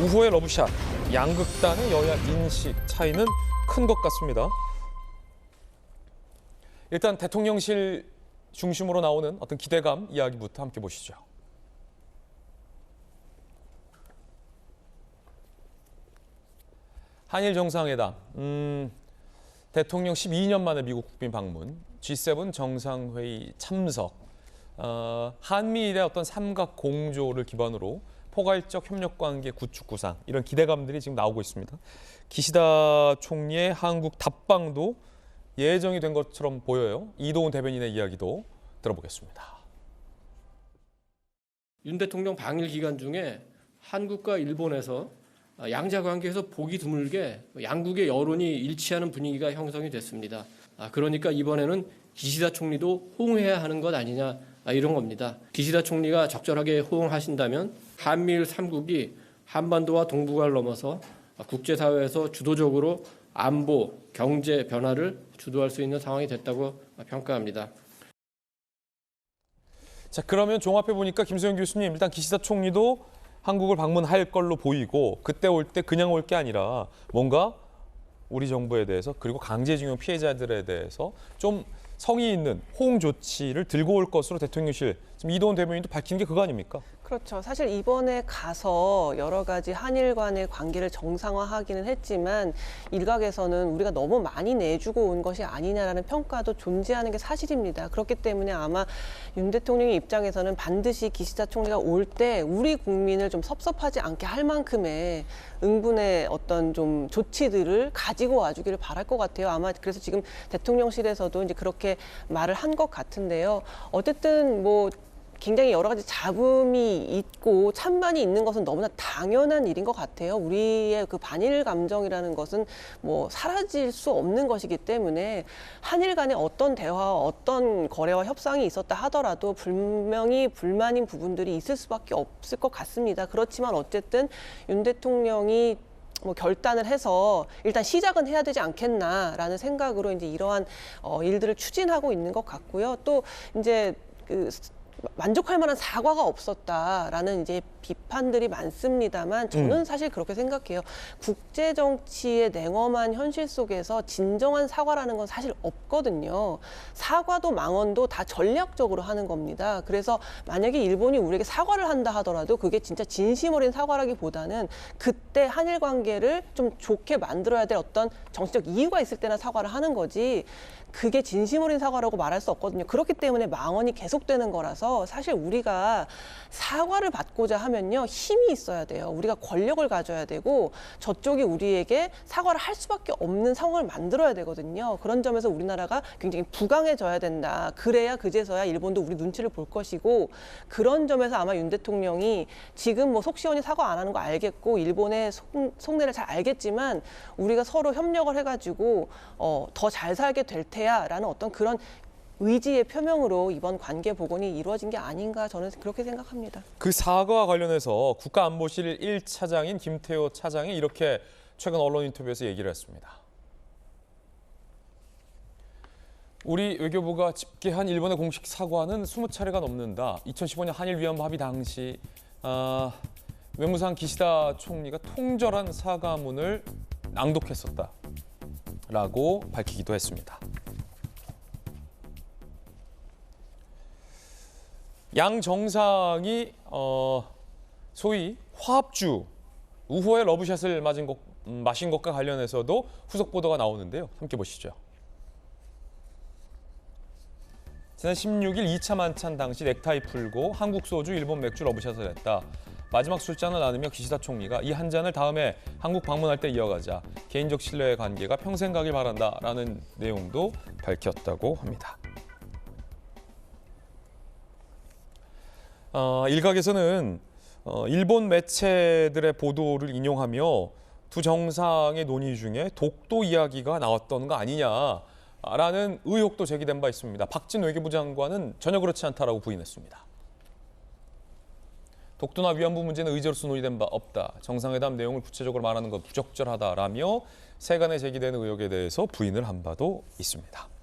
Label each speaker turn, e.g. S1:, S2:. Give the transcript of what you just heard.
S1: 우호의 러브샷, 양극단의 여야 인식 차이는 큰 것 같습니다. 일단 대통령실 중심으로 나오는 어떤 기대감 이야기부터 함께 보시죠. 한일 정상회담, 대통령 12년 만에 미국 국빈 방문, G7 정상회의 참석, 한미일의 어떤 삼각 공조를 기반으로 포괄적 협력관계 구축 구상, 이런 기대감들이 지금 나오고 있습니다. 기시다 총리의 한국 답방도 예정이 된 것처럼 보여요. 이도훈 대변인의 이야기도 들어보겠습니다.
S2: 윤 대통령 방일 기간 중에 한국과 일본에서 양자 관계에서 보기 드물게 양국의 여론이 일치하는 분위기가 형성이 됐습니다. 그러니까 이번에는 기시다 총리도 호응해야 하는 것 아니냐 이런 겁니다. 기시다 총리가 적절하게 호응하신다면 한미일 3국이 한반도와 동북아를 넘어서 국제사회에서 주도적으로 안보, 경제 변화를 주도할 수 있는 상황이 됐다고 평가합니다.
S1: 자, 그러면 종합해 보니까 김소영 교수님, 일단 기시다 총리도 한국을 방문할 걸로 보이고, 그때 올 때 그냥 올 게 아니라 뭔가 우리 정부에 대해서, 그리고 강제징용 피해자들에 대해서 좀 성의 있는 호응 조치를 들고 올 것으로 대통령실, 지금 이도훈 대변인도 밝힌 게 그거 아닙니까?
S3: 그렇죠. 사실 이번에 가서 여러 가지 한일 간의 관계를 정상화하기는 했지만 일각에서는 우리가 너무 많이 내주고 온 것이 아니냐라는 평가도 존재하는 게 사실입니다. 그렇기 때문에 아마 윤 대통령의 입장에서는 반드시 기시다 총리가 올 때 우리 국민을 좀 섭섭하지 않게 할 만큼의 응분의 어떤 좀 조치들을 가지고 와주기를 바랄 것 같아요. 아마 그래서 지금 대통령실에서도 이제 그렇게 말을 한 것 같은데요. 어쨌든 뭐 굉장히 여러 가지 잡음이 있고 찬반이 있는 것은 너무나 당연한 일인 것 같아요. 우리의 그 반일 감정이라는 것은 뭐 사라질 수 없는 것이기 때문에 한일 간에 어떤 대화와 어떤 거래와 협상이 있었다 하더라도 분명히 불만인 부분들이 있을 수밖에 없을 것 같습니다. 그렇지만 어쨌든 윤 대통령이 뭐 결단을 해서 일단 시작은 해야 되지 않겠나라는 생각으로 이제 이러한 일들을 추진하고 있는 것 같고요. 또 이제 만족할 만한 사과가 없었다라는 이제 비판들이 많습니다만 저는 사실 그렇게 생각해요. 국제 정치의 냉엄한 현실 속에서 진정한 사과라는 건 사실 없거든요. 사과도 망언도 다 전략적으로 하는 겁니다. 그래서 만약에 일본이 우리에게 사과를 한다 하더라도 그게 진짜 진심 어린 사과라기보다는 그때 한일 관계를 좀 좋게 만들어야 될 어떤 정치적 이유가 있을 때나 사과를 하는 거지, 그게 진심 어린 사과라고 말할 수 없거든요. 그렇기 때문에 망언이 계속되는 거라서 사실 우리가 사과를 받고자 하면요, 힘이 있어야 돼요. 우리가 권력을 가져야 되고 저쪽이 우리에게 사과를 할 수밖에 없는 상황을 만들어야 되거든요. 그런 점에서 우리나라가 굉장히 부강해져야 된다. 그래야 그제서야 일본도 우리 눈치를 볼 것이고, 그런 점에서 아마 윤 대통령이 지금 뭐 속 시원히 사과 안 하는 거 알겠고 일본의 속내를 잘 알겠지만 우리가 서로 협력을 해가지고 더 잘 살게 될 테야라는 어떤 그런 의지의 표명으로 이번 관계 복원이 이루어진 게 아닌가, 저는 그렇게 생각합니다.
S1: 그 사과와 관련해서 국가안보실 1차장인 김태호 차장이 이렇게 최근 언론 인터뷰에서 얘기를 했습니다. 우리 외교부가 집계한 일본의 공식 사과는 20차례가 넘는다. 2015년 한일 위안부 합의 당시 외무상 기시다 총리가 통절한 사과문을 낭독했었다라고 밝히기도 했습니다. 양 정상이 소위 화합주 우호의 러브샷을 마신 것과 관련해서도 후속 보도가 나오는데요. 함께 보시죠. 지난 16일 2차 만찬 당시 넥타이 풀고 한국 소주, 일본 맥주 러브샷을 했다. 마지막 술잔을 나누며 기시다 총리가 이 한 잔을 다음에 한국 방문할 때 이어가자. 개인적 신뢰의 관계가 평생 가길 바란다라는 내용도 밝혔다고 합니다. 일각에서는 일본 매체들의 보도를 인용하며 두 정상의 논의 중에 독도 이야기가 나왔던 거 아니냐라는 의혹도 제기된 바 있습니다. 박진 외교부 장관은 전혀 그렇지 않다라고 부인했습니다. 독도나 위안부 문제는 의제로서 논의된 바 없다. 정상회담 내용을 구체적으로 말하는 건 부적절하다라며 세간에 제기되는 의혹에 대해서 부인을 한 바도 있습니다.